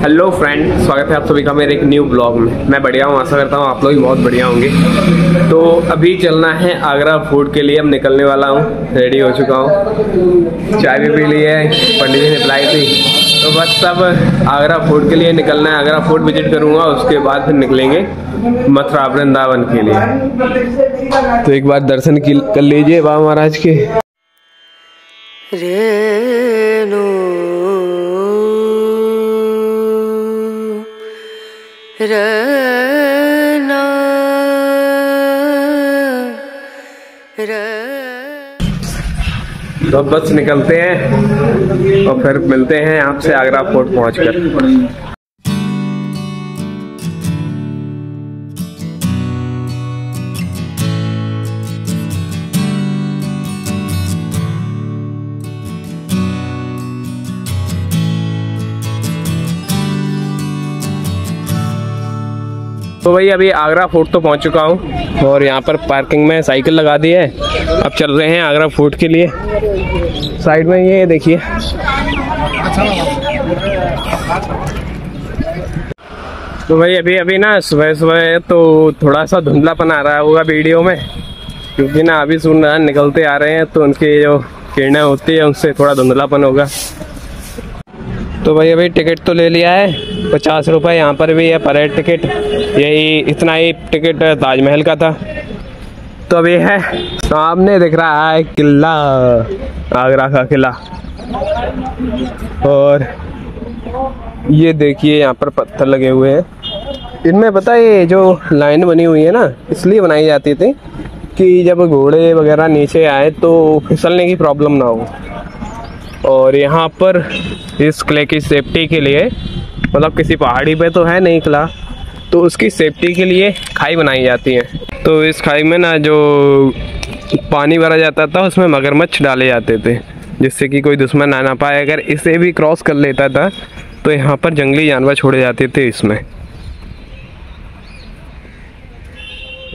Hello friend, स्वागत है आप सभी का मेरे एक न्यू ब्लॉग में। मैं बढ़िया हूँ, आशा करता हूँ आप लोग भी बहुत बढ़िया होंगे। तो अभी चलना है आगरा फूड के लिए। अब निकलने वाला हूँ, रेडी हो चुका हूँ, चाय भी पी ली है, पंडित जी ने पिलाई थी। तो बस अब आगरा फूड के लिए निकलना है। आगरा फूड विजिट करूँगा, उसके बाद फिर निकलेंगे मथुरा वृंदावन के लिए। तो एक बार दर्शन कर लीजिए बाबा महाराज के। तो बस निकलते हैं और फिर मिलते हैं आपसे आगरा फोर्ट पहुंचकर। तो भाई अभी आगरा फोर्ट तो पहुंच चुका हूं और यहाँ पर पार्किंग में साइकिल लगा दी है। अब चल रहे हैं आगरा फोर्ट के लिए। साइड में ये देखिए, तो भाई अभी ना सुबह सुबह तो थोड़ा सा धुंधलापन आ रहा होगा वीडियो में, क्योंकि ना अभी सूर्य निकलते आ रहे हैं तो उनकी जो किरणें होती है उनसे थोड़ा धुंधलापन होगा। तो भाई अभी टिकट तो ले लिया है, 50 रुपये यहाँ पर भी है पर हेड टिकट। यही इतना ही टिकट ताजमहल का था। तो अभी है सामने दिख रहा है किला, आगरा का किला। और ये देखिए यहाँ पर पत्थर लगे हुए हैं। इनमें पता है ये जो लाइन बनी हुई है ना, इसलिए बनाई जाती थी कि जब घोड़े वगैरह नीचे आए तो फिसलने की प्रॉब्लम ना हो। और यहाँ पर इस किले की सेफ्टी के लिए, मतलब किसी पहाड़ी पे तो है नहीं किला, तो उसकी सेफ्टी के लिए खाई बनाई जाती है। तो इस खाई में ना जो पानी भरा जाता था उसमें मगरमच्छ डाले जाते थे, जिससे कि कोई दुश्मन ना पाए। अगर इसे भी क्रॉस कर लेता था तो यहाँ पर जंगली जानवर छोड़े जाते थे। इसमें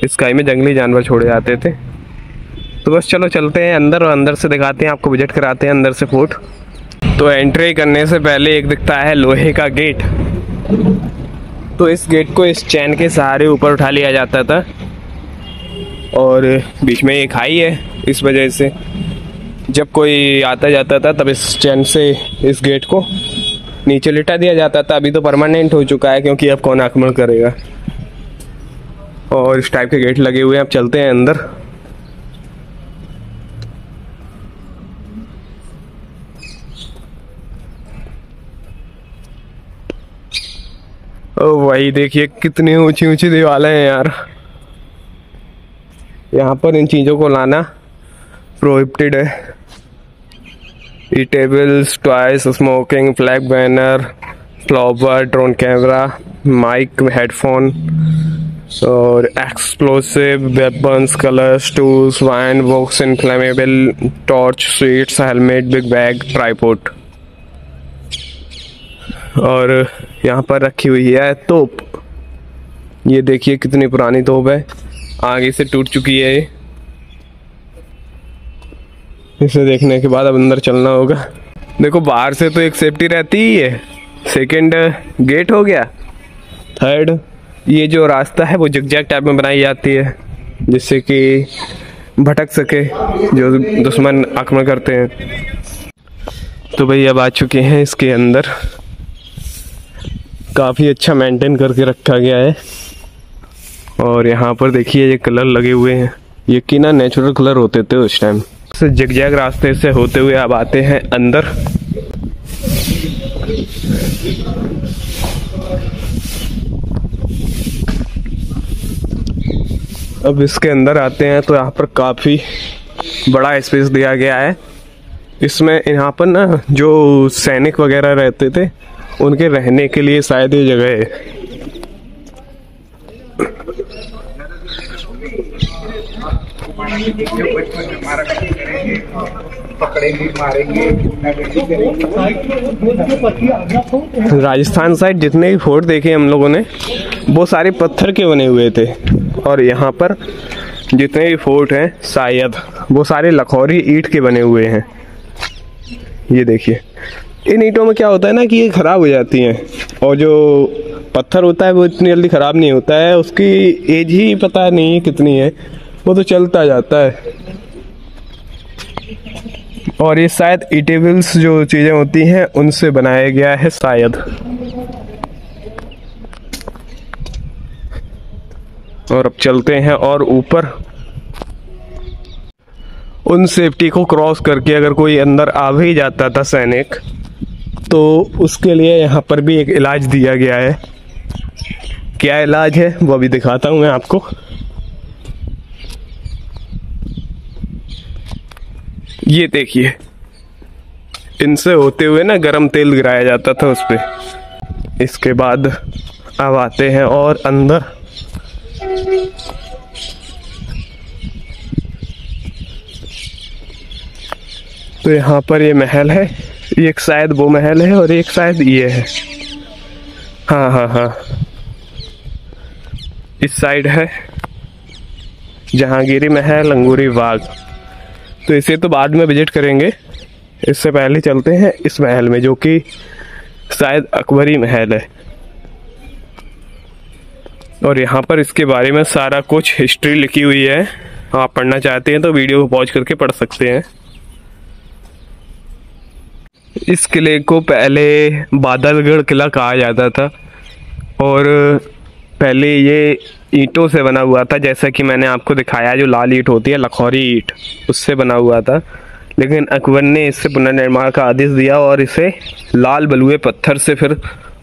इस खाई में जंगली जानवर छोड़े जाते थे। तो बस चलो चलते हैं अंदर और अंदर से दिखाते हैं आपको, विजिट कराते हैं अंदर से फोर्ट। तो एंट्री करने से पहले एक दिखता है लोहे का गेट। तो इस गेट को इस चैन के सहारे ऊपर उठा लिया जाता था और बीच में ये खाई है, इस वजह से जब कोई आता जाता था तब इस चैन से इस गेट को नीचे लिटा दिया जाता था। अभी तो परमानेंट हो चुका है क्योंकि अब कौन आक्रमण करेगा। और इस टाइप के गेट लगे हुए हैं। अब चलते हैं अंदर। ओ भाई देखिए कितनी ऊंची ऊंची दीवारें हैं यार। यहाँ पर इन चीज़ों को लाना प्रोहिबिटेड है। Eatables, toys, smoking, flag banner, flower, drone camera, mic, headphone और explosive weapons, colours, tools, wine box, inflammable, torch, sweets, helmet, big bag, tripod. और यहाँ पर रखी हुई है तोप। ये देखिए कितनी पुरानी तोप है, आगे से टूट चुकी है ये। इसे देखने के बाद अब अंदर चलना होगा। देखो बाहर से तो एक सेफ्टी रहती ही है, सेकंड गेट हो गया, थर्ड ये जो रास्ता है वो जिगजैग टाइप में बनाई जाती है जिससे कि भटक सके जो दुश्मन आक्रमण करते हैं। तो भाई अब आ चुके हैं इसके अंदर। काफ़ी अच्छा मेंटेन करके रखा गया है। और यहाँ पर देखिए ये कलर लगे हुए हैं, ये कि ना नेचुरल कलर होते थे उस टाइम से। जिगजैग रास्ते से होते हुए अब आते हैं अंदर। अब इसके अंदर आते हैं तो यहाँ पर काफ़ी बड़ा स्पेस दिया गया है। इसमें यहाँ पर ना जो सैनिक वगैरह रहते थे उनके रहने के लिए शायद ये जगह है। राजस्थान साइड जितने भी फोर्ट देखे हम लोगों ने वो सारे पत्थर के बने हुए थे, और यहाँ पर जितने भी फोर्ट हैं शायद वो सारे लखौरी ईंट के बने हुए हैं। ये देखिए इन ईंटों में क्या होता है ना कि ये ख़राब हो जाती हैं, और जो पत्थर होता है वो इतनी जल्दी ख़राब नहीं होता है, उसकी एज ही पता नहीं कितनी है, वो तो चलता जाता है। और ये शायद ईटेबल्स जो चीज़ें होती हैं उनसे बनाया गया है शायद। और अब चलते हैं और ऊपर। उन सेफ्टी को क्रॉस करके अगर कोई अंदर आ भी जाता था सैनिक, तो उसके लिए यहाँ पर भी एक इलाज दिया गया है। क्या इलाज है वो अभी दिखाता हूँ मैं आपको। ये देखिए, इनसे होते हुए ना गरम तेल गिराया जाता था उस पे। इसके बाद अब आते हैं और अंदर। तो यहाँ पर ये महल है, एक शायद वो महल है और एक शायद ये है। हाँ, इस साइड है जहांगीरी महल, लंगूरी बाग। तो इसे तो बाद में विजिट करेंगे, इससे पहले चलते हैं इस महल में, जो कि शायद अकबरी महल है। और यहाँ पर इसके बारे में सारा कुछ हिस्ट्री लिखी हुई है। आप पढ़ना चाहते हैं तो वीडियो को पॉज करके पढ़ सकते हैं। इस किले को पहले बादलगढ़ किला कहा जाता था, और पहले ये ईंटों से बना हुआ था, जैसा कि मैंने आपको दिखाया। जो लाल ईंट होती है, लखौरी ईंट, उससे बना हुआ था। लेकिन अकबर ने इससे पुनर्निर्माण का आदेश दिया और इसे लाल बलुए पत्थर से फिर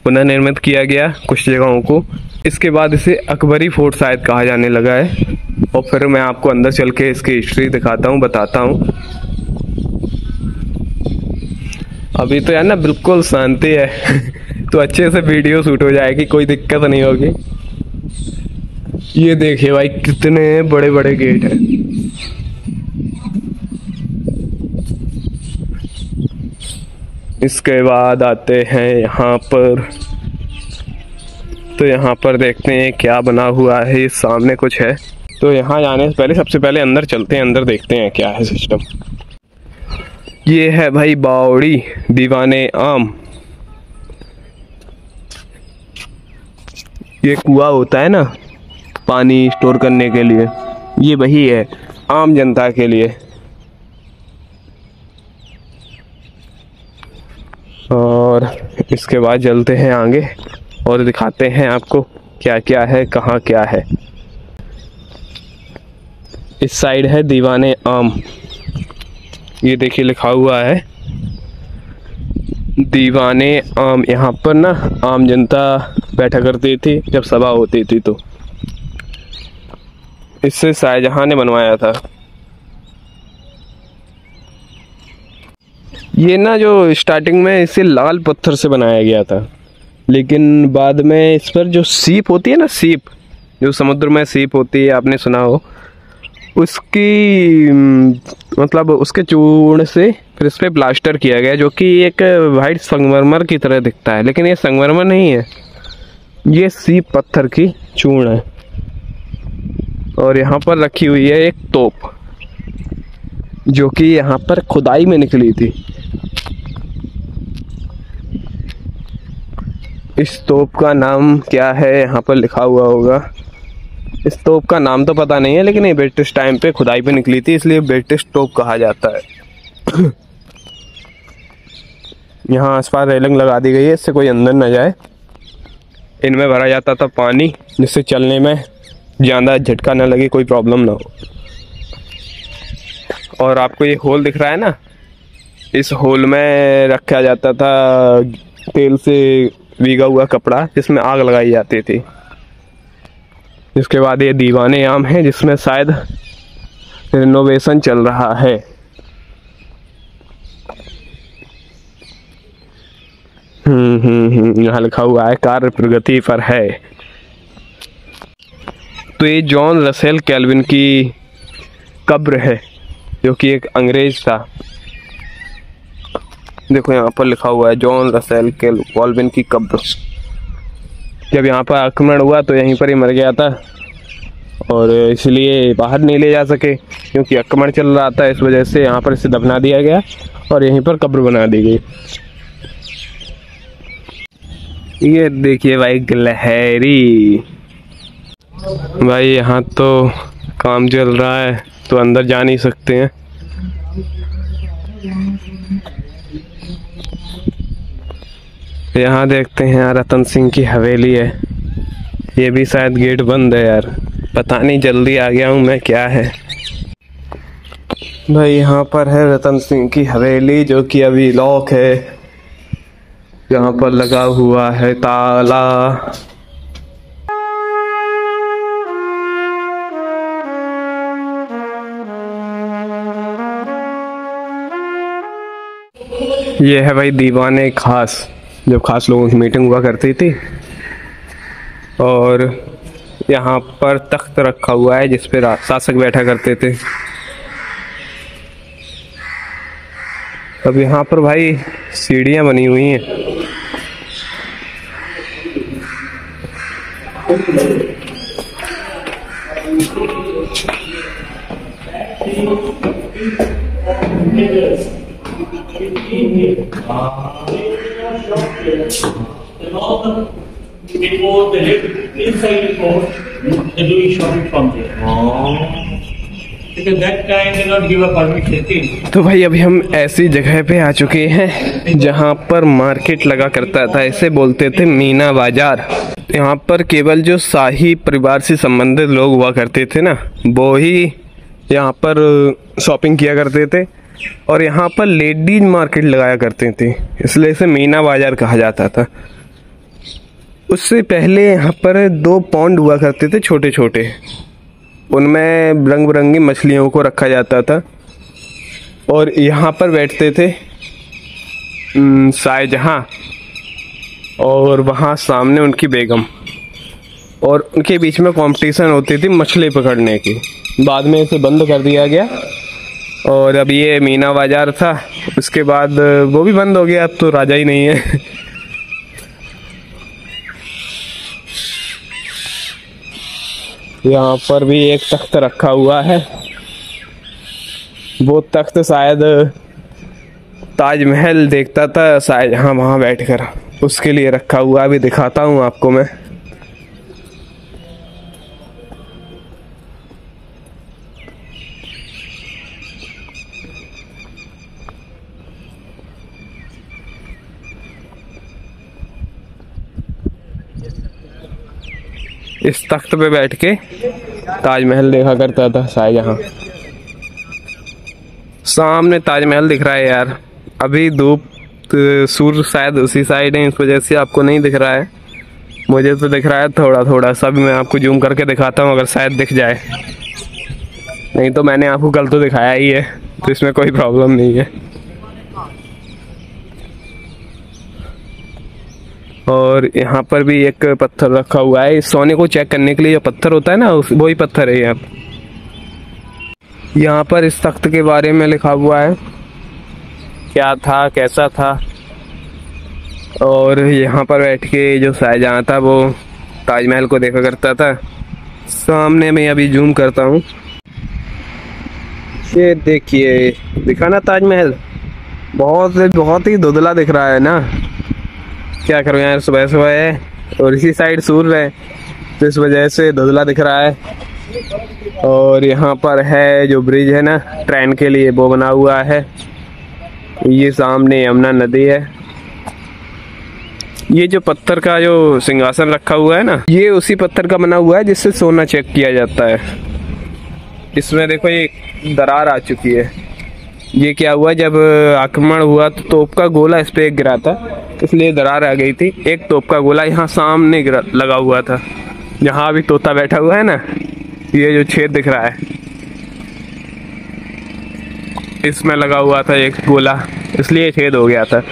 पुनर्निर्मित किया गया कुछ जगहों को। इसके बाद इसे अकबरी फोर्ट शायद कहा जाने लगा है। और फिर मैं आपको अंदर चल के इसकी हिस्ट्री दिखाता हूँ, बताता हूँ। अभी तो यार ना बिल्कुल शांति है तो अच्छे से वीडियो शूट हो जाएगी, कोई दिक्कत नहीं होगी। ये देखिए भाई, कितने बड़े बड़े गेट हैं। इसके बाद आते हैं यहाँ पर। तो यहाँ पर देखते हैं क्या बना हुआ है। इस सामने कुछ है, तो यहाँ जाने से पहले सबसे पहले अंदर चलते हैं, अंदर देखते हैं क्या है सिस्टम। ये है भाई बावड़ी दीवाने आम। ये कुआं होता है ना पानी स्टोर करने के लिए, ये वही है आम जनता के लिए। और इसके बाद चलते हैं आगे और दिखाते हैं आपको क्या क्या है, कहाँ क्या है। इस साइड है दीवाने आम। ये देखिए लिखा हुआ है दीवाने आम। यहाँ पर ना आम जनता बैठा करती थी जब सभा होती थी, तो इससे शाहजहां ने बनवाया था। ये ना जो स्टार्टिंग में इसे लाल पत्थर से बनाया गया था, लेकिन बाद में इस पर जो सीप होती है ना, सीप जो समुद्र में सीप होती है, आपने सुना हो, उसकी मतलब उसके चूर्ण से फिर इस पर प्लास्टर किया गया, जो कि एक वाइट संगमरमर की तरह दिखता है। लेकिन ये संगमरमर नहीं है, ये सीप पत्थर की चूर्ण है। और यहाँ पर रखी हुई है एक तोप, जो कि यहाँ पर खुदाई में निकली थी। इस तोप का नाम क्या है यहाँ पर लिखा हुआ होगा। इस तोप का नाम तो पता नहीं है, लेकिन ये ब्रिटिश टाइम पे खुदाई पे निकली थी, इसलिए ब्रिटिश तोप कहा जाता है। यहाँ आसपास रेलिंग लगा दी गई है, इससे कोई अंदर न जाए। इनमें भरा जाता था पानी, जिससे चलने में ज़्यादा झटका न लगे, कोई प्रॉब्लम ना हो। और आपको ये होल दिख रहा है ना, इस होल में रखा जाता था तेल से भीगा हुआ कपड़ा, जिसमें आग लगाई जाती थी। इसके बाद ये दीवाने आम है, जिसमें शायद रिनोवेशन चल रहा है। यहाँ लिखा हुआ है कार्य प्रगति पर है। तो ये जॉन रसेल कैल्विन की कब्र है, जो कि एक अंग्रेज था। देखो यहाँ पर लिखा हुआ है जॉन रसेल कैल्विन की कब्र। जब यहाँ पर आक्रमण हुआ तो यहीं पर ही मर गया था, और इसलिए बाहर नहीं ले जा सके क्योंकि आक्रमण चल रहा था। इस वजह से यहाँ पर इसे दफना दिया गया और यहीं पर कब्र बना दी गई। ये देखिए भाई गिलहरी। भाई यहाँ तो काम चल रहा है तो अंदर जा नहीं सकते हैं। यहाँ देखते हैं यार, रतन सिंह की हवेली है। ये भी शायद गेट बंद है यार, पता नहीं, जल्दी आ गया हूँ मैं, क्या है। भाई यहाँ पर है रतन सिंह की हवेली, जो कि अभी लॉक है। यहाँ पर लगा हुआ है ताला। ये है भाई दीवाने खास, जब खास लोगों की मीटिंग हुआ करती थी। और यहाँ पर तख्त रखा हुआ है जिस पे शासक बैठा करते थे। अब यहाँ पर भाई सीढ़ियाँ बनी हुई हैं। Before the lift inside the court, they're doing shopping from there. Because that time they not give a permit. तो भाई अभी हम ऐसी जगह पे आ चुके हैं जहाँ पर मार्केट लगा करता था, इसे बोलते थे मीना बाजार। यहाँ पर केवल जो शाही परिवार से संबंधित लोग हुआ करते थे ना, वो ही यहाँ पर शॉपिंग किया करते थे। और यहाँ पर लेडीज मार्केट लगाया करते थे, इसलिए इसे मीना बाजार कहा जाता था। उससे पहले यहाँ पर 2 पॉन्ड हुआ करते थे छोटे छोटे, उनमें रंग बिरंगी मछलियों को रखा जाता था। और यहाँ पर बैठते थे शाहजहां, और वहाँ सामने उनकी बेगम, और उनके बीच में कंपटीशन होती थी मछली पकड़ने की। बाद में इसे बंद कर दिया गया और अब ये मीना बाजार था। उसके बाद वो भी बंद हो गया, अब तो राजा ही नहीं है। यहाँ पर भी एक तख्त रखा हुआ है। वो तख्त शायद ताजमहल देखता था शाहजहां वहाँ बैठकर, उसके लिए रखा हुआ। अभी दिखाता हूँ आपको मैं। इस तख्त पे बैठ के ताजमहल देखा करता था शाहजहां। सामने ताजमहल दिख रहा है यार। अभी धूप सूर्य शायद उसी साइड है, इस वजह से आपको नहीं दिख रहा है। मुझे तो दिख रहा है थोड़ा थोड़ा सा। भी मैं आपको जूम करके दिखाता हूँ, अगर शायद दिख जाए। नहीं तो मैंने आपको कल तो दिखाया ही है, तो इसमें कोई प्रॉब्लम नहीं है। और यहाँ पर भी एक पत्थर रखा हुआ है, इस सोने को चेक करने के लिए जो पत्थर होता है ना, वही पत्थर है। यहाँ पर इस तख्त के बारे में लिखा हुआ है, क्या था, कैसा था। और यहाँ पर बैठ के जो शाहजहां था वो ताजमहल को देखा करता था। सामने में अभी जूम करता हूँ, ये देखिए, दिखा ना ताजमहल। बहुत ही धुंधला दिख रहा है ना। क्या करूँ यार, सुबह सुबह है और इसी साइड सूर्य है, तो इस वजह से धुंधला दिख रहा है। और यहाँ पर है जो ब्रिज है ना ट्रेन के लिए, वो बना हुआ है। ये सामने यमुना नदी है। ये जो पत्थर का जो सिंहासन रखा हुआ है ना, ये उसी पत्थर का बना हुआ है जिससे सोना चेक किया जाता है। इसमें देखो ये दरार आ चुकी है। ये क्या हुआ, जब आक्रमण हुआ तो तोप का गोला इस पे गिरा था, इसलिए दरार आ गई थी। एक तोप का गोला यहाँ सामने लगा हुआ था, जहाँ अभी तोता बैठा हुआ है ना, ये जो छेद दिख रहा है, इसमें लगा हुआ था एक गोला, इसलिए छेद हो गया था।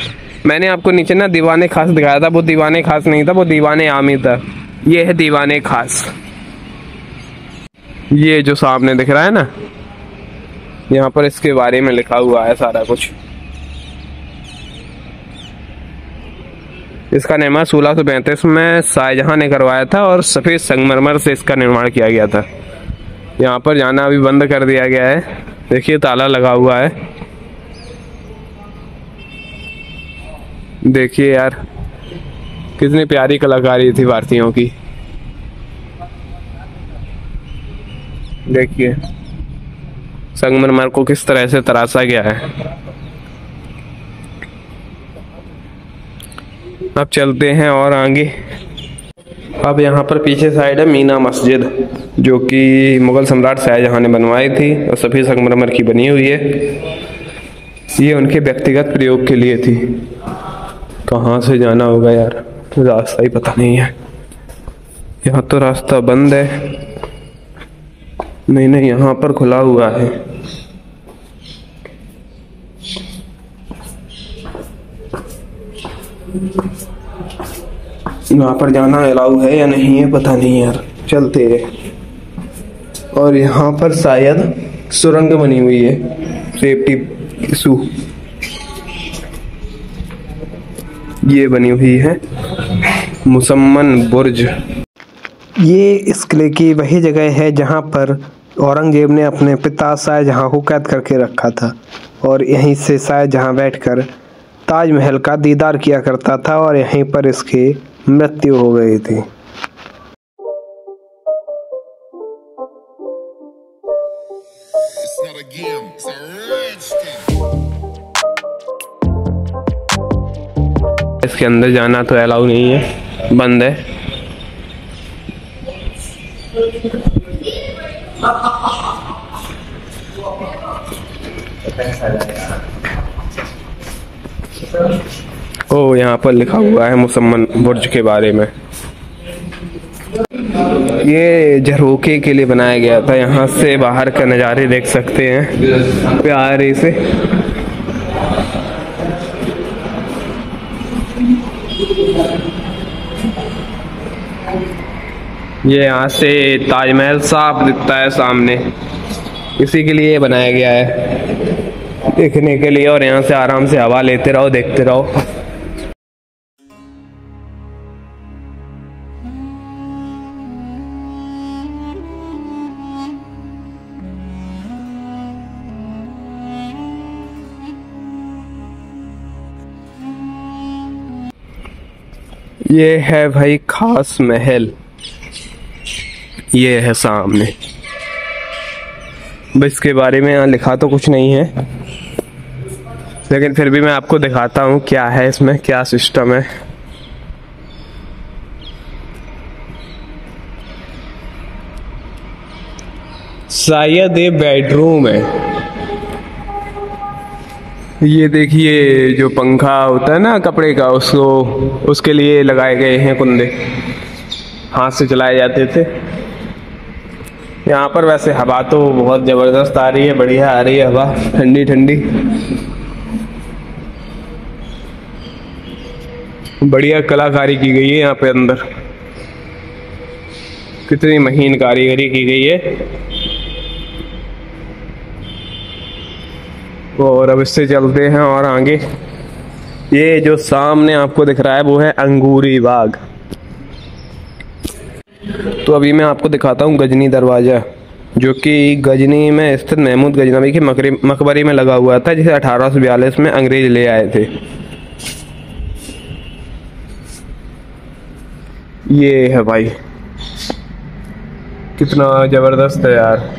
मैंने आपको नीचे ना दीवाने खास दिखाया था, वो दीवाने खास नहीं था, वो दीवाने आमी था। ये है दीवाने खास। ये जो सामने दिख रहा है ना, यहाँ पर इसके बारे में लिखा हुआ है सारा कुछ। इसका निर्माण 1635 में शाहजहां ने करवाया था और सफेद संगमरमर से इसका निर्माण किया गया था। यहाँ पर जाना अभी बंद कर दिया गया है, देखिए ताला लगा हुआ है। देखिए यार, कितनी प्यारी कलाकारी थी भारतीयों की। देखिए संगमरमर को किस तरह से तराशा गया है। अब चलते हैं और आगे। अब यहाँ पर पीछे साइड है मीना मस्जिद, जो कि मुगल सम्राट शाहजहां ने बनवाई थी और सभी संगमरमर की बनी हुई है। ये उनके व्यक्तिगत प्रयोग के लिए थी। कहाँ से जाना होगा यार, रास्ता ही पता नहीं है। यहाँ तो रास्ता बंद है। नहीं नहीं, यहाँ पर खुला हुआ है। यहाँ पर जाना अलाउ है या नहीं है पता नहीं यार, चलते हैं। और यहाँ पर शायद सुरंग बनी हुई है, सेफ्टी इशू ये बनी हुई है मुसम्मन बुर्ज। ये इस किले की वही जगह है जहाँ पर औरंगजेब ने अपने पिता शाहजहां को कैद करके रखा था, और यहीं से शाहजहां बैठकर ताजमहल का दीदार किया करता था, और यहीं पर इसकी मृत्यु हो गई थी। इसके अंदर जाना तो अलाउ नहीं है, बंद है। ओ, यहाँ पर लिखा हुआ है मुसम्मन बुर्ज के बारे में। ये झरोखे के लिए बनाया गया था। यहाँ से बाहर का नज़ारे देख सकते हैं प्यारे से। ये यहाँ से ताजमहल साफ दिखता है सामने, इसी के लिए बनाया गया है, देखने के लिए। और यहाँ से आराम से हवा लेते रहो, देखते रहो। ये है भाई खास महल, ये है सामने। बस इसके बारे में यहाँ लिखा तो कुछ नहीं है, लेकिन फिर भी मैं आपको दिखाता हूँ क्या है इसमें, क्या सिस्टम है। शायद ये बेडरूम है। ये देखिए जो पंखा होता है ना कपड़े का, उसके लिए लगाए गए हैं कुंदे, हाथ से चलाए जाते थे। यहाँ पर वैसे हवा तो बहुत जबरदस्त आ रही है, बढ़िया आ रही है हवा, ठंडी ठंडी, बढ़िया कलाकारी की गई है यहाँ पे अंदर, कितनी महीन कारीगरी की गई है। और अब इससे चलते हैं और आगे। ये जो सामने आपको दिख रहा है वो है अंगूरी बाग। तो अभी मैं आपको दिखाता हूँ गजनी दरवाज़ा, जो कि गजनी में स्थित महमूद गजनवी के मकबरे में लगा हुआ था, जिसे 1842 में अंग्रेज ले आए थे। ये है भाई, कितना जबरदस्त है यार।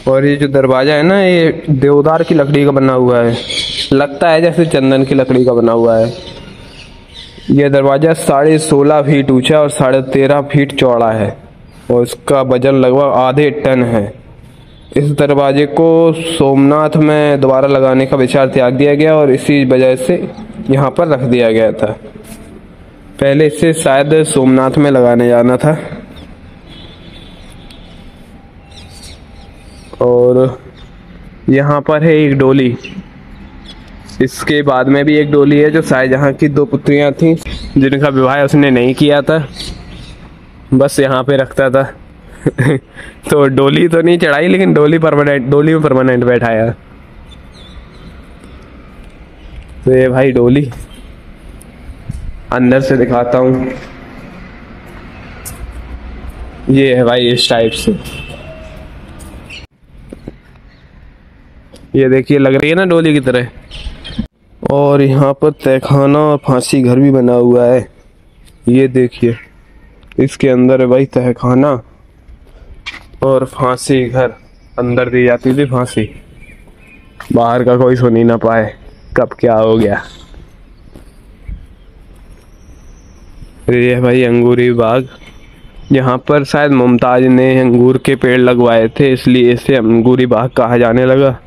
और ये जो दरवाजा है ना, ये देवदार की लकड़ी का बना हुआ है, लगता है जैसे चंदन की लकड़ी का बना हुआ है। यह दरवाजा 16.5 फीट ऊंचा और 13.5 फीट चौड़ा है, और इसका वजन लगभग आधे टन है। इस दरवाजे को सोमनाथ में दोबारा लगाने का विचार त्याग दिया गया, और इसी वजह से यहाँ पर रख दिया गया था। पहले इसे शायद सोमनाथ में लगाने जाना था। और यहाँ पर है एक डोली, इसके बाद में भी एक डोली है, जो शाहजहां की 2 पुत्रियां थीं, जिनका विवाह उसने नहीं किया था, बस यहाँ पे रखता था। तो डोली तो नहीं चढ़ाई, लेकिन डोली में परमानेंट बैठाया। तो ये भाई डोली अंदर से दिखाता हूँ। ये है भाई इस टाइप से, ये देखिए लग रही है ना डोली की तरह। और यहाँ पर तहखाना और फांसी घर भी बना हुआ है। ये देखिए, इसके अंदर है भाई तहखाना और फांसी घर। अंदर दी जाती थी फांसी, बाहर का कोई सुन ही ना पाए कब क्या हो गया। ये है भाई अंगूरी बाग। यहाँ पर शायद मुमताज ने अंगूर के पेड़ लगवाए थे, इसलिए इसे अंगूरी बाग कहा जाने लगा।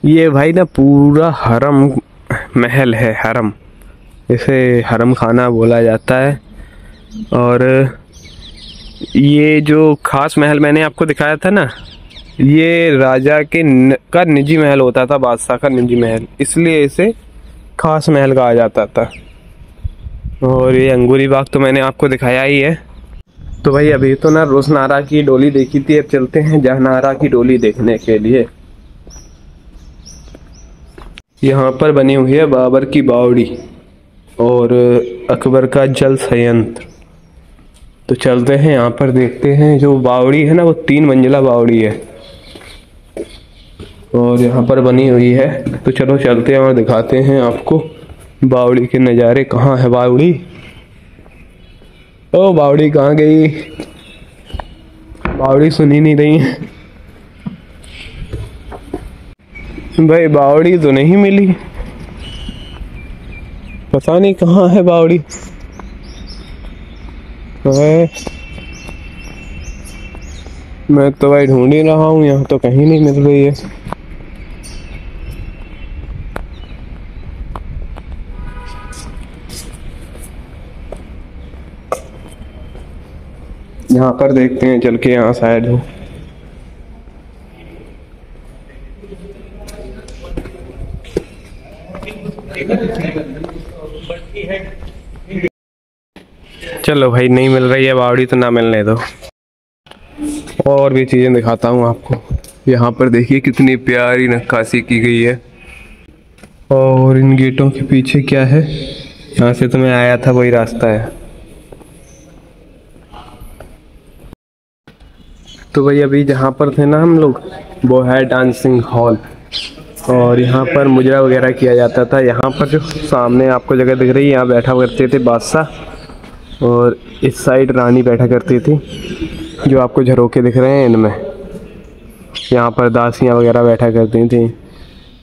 ये भाई ना पूरा हरम महल है, हरम, इसे हरम खाना बोला जाता है। और ये जो खास महल मैंने आपको दिखाया था ना, ये राजा का निजी महल होता था, बादशाह का निजी महल, इसलिए इसे खास महल कहा जाता था। और ये अंगूरी बाग तो मैंने आपको दिखाया ही है। तो भाई अभी तो ना रोशनारा की डोली देखी थी, अब चलते हैं जहानारा की डोली देखने के लिए। यहाँ पर बनी हुई है बाबर की बावड़ी और अकबर का जल संयंत्र। तो चलते हैं यहाँ पर, देखते हैं। जो बावड़ी है ना वो 3 मंजिला बावड़ी है और यहाँ पर बनी हुई है। तो चलो चलते हैं और दिखाते हैं आपको बावड़ी के नज़ारे। कहाँ है बावड़ी? ओ बावड़ी कहाँ गई? बावड़ी सुनी नहीं रही है भाई, बावड़ी तो नहीं मिली, पता नहीं कहाँ है बावड़ी। मैं तो भाई ढूंढ ही रहा हूँ, यहाँ तो कहीं नहीं मिल रही है। यहाँ पर देखते हैं चल के, यहाँ शायद हो। चलो भाई, नहीं मिल रही है बावड़ी तो ना मिलने दो, और भी चीज़ें दिखाता हूँ आपको। यहाँ पर देखिए कितनी प्यारी नक्काशी की गई है। और इन गेटों के पीछे क्या है? यहाँ से तो मैं आया था, वही रास्ता है। तो भाई अभी जहाँ पर थे ना हम लोग, वो है डांसिंग हॉल। और यहाँ पर मुजरा वगैरह किया जाता था। यहाँ पर जो सामने आपको जगह दिख रही है, यहाँ बैठा करते थे बादशाह, और इस साइड रानी बैठा करती थी। जो आपको झरोके दिख रहे हैं इनमें, यहाँ पर दासियाँ वगैरह बैठा करती थी।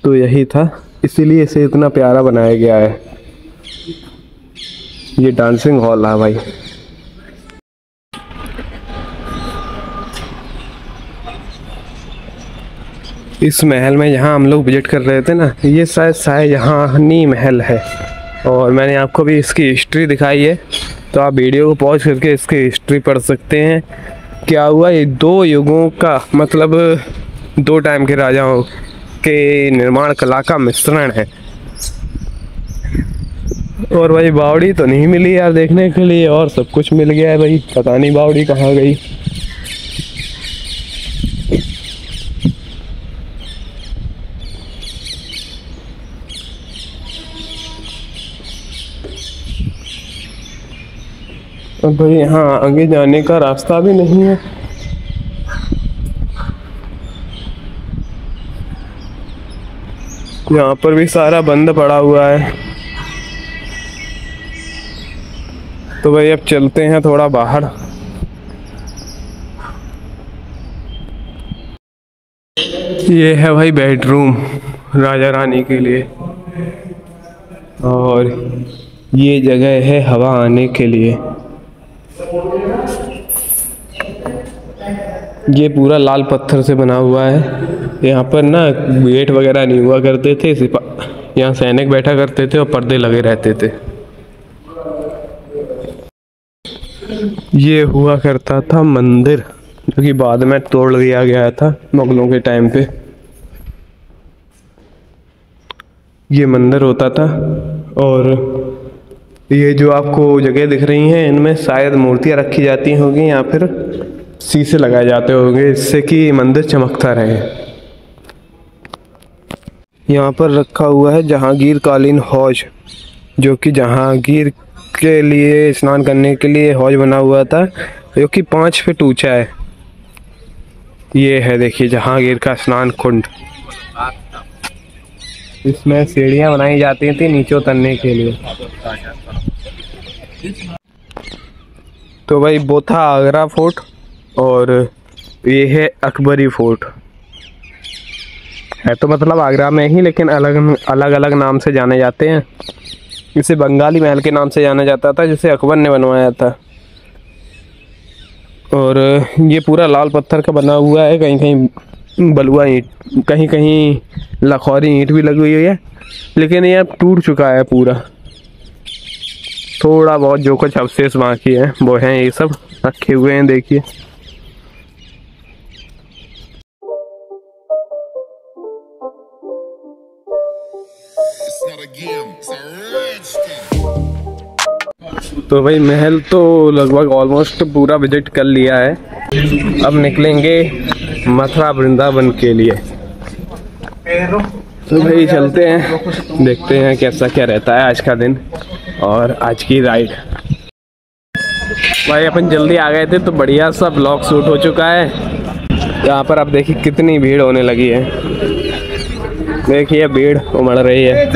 तो यही था, इसीलिए इसे इतना प्यारा बनाया गया है। ये डांसिंग हॉल है भाई। इस महल में जहाँ हम लोग विजिट कर रहे थे ना, ये शायद शाहजहानी महल है। और मैंने आपको भी इसकी हिस्ट्री दिखाई है, तो आप वीडियो को पॉज करके इसकी हिस्ट्री पढ़ सकते हैं। क्या हुआ, ये 2 युगों का, मतलब 2 टाइम के राजाओं के निर्माण कला का मिश्रण है। और भाई बावड़ी तो नहीं मिली यार देखने के लिए, और सब कुछ मिल गया है भाई, पता नहीं बावड़ी कहाँ गई। अब भाई यहाँ आगे जाने का रास्ता भी नहीं है। यहाँ पर भी सारा बंद पड़ा हुआ है। तो भाई अब चलते हैं थोड़ा बाहर। ये है भाई बेडरूम राजा रानी के लिए, और ये जगह है हवा आने के लिए। ये पूरा लाल पत्थर से बना हुआ है। यहाँ पर ना गेट वगैरह नहीं हुआ करते थे, यहाँ सैनिक बैठा करते थे और पर्दे लगे रहते थे। ये हुआ करता था मंदिर, जो कि बाद में तोड़ दिया गया था मुगलों के टाइम पे। ये मंदिर होता था। और ये जो आपको जगह दिख रही हैं, इनमें शायद मूर्तियाँ रखी जाती होंगी या फिर शीशे लगाए जाते होंगे, इससे कि मंदिर चमकता रहे। यहाँ पर रखा हुआ है जहांगीर कालीन हौज, जो कि जहांगीर के लिए स्नान करने के लिए हौज बना हुआ था, जो कि 5 फीट ऊंचा है। ये है देखिए जहांगीर का स्नान कुंड, इसमें सीढ़ियाँ बनाई जाती थी नीचे उतरने के लिए। तो भाई वो था आगरा फोर्ट और ये है अकबरी फोर्ट। है तो मतलब आगरा में ही, लेकिन अलग अलग नाम से जाने जाते हैं। इसे बंगाली महल के नाम से जाना जाता था, जिसे अकबर ने बनवाया था। और ये पूरा लाल पत्थर का बना हुआ है, कहीं कहीं बलुआ ईंट, कहीं कहीं लखौरी ईंट भी लगी हुई है, लेकिन ये अब टूट चुका है पूरा। थोड़ा बहुत जो कुछ अवशेष बाकी है वो हैं, ये सब रखे हुए हैं, देखिए। तो भाई महल तो लगभग ऑलमोस्ट पूरा विजिट कर लिया है। अब निकलेंगे मथुरा वृंदावन के लिए। तो भाई चलते हैं, देखते हैं कैसा क्या रहता है आज का दिन और आज की राइड। भाई अपन जल्दी आ गए थे तो बढ़िया सा ब्लॉग शूट हो चुका है। यहाँ पर आप देखिए कितनी भीड़ होने लगी है, देखिए भीड़ उमड़ रही है।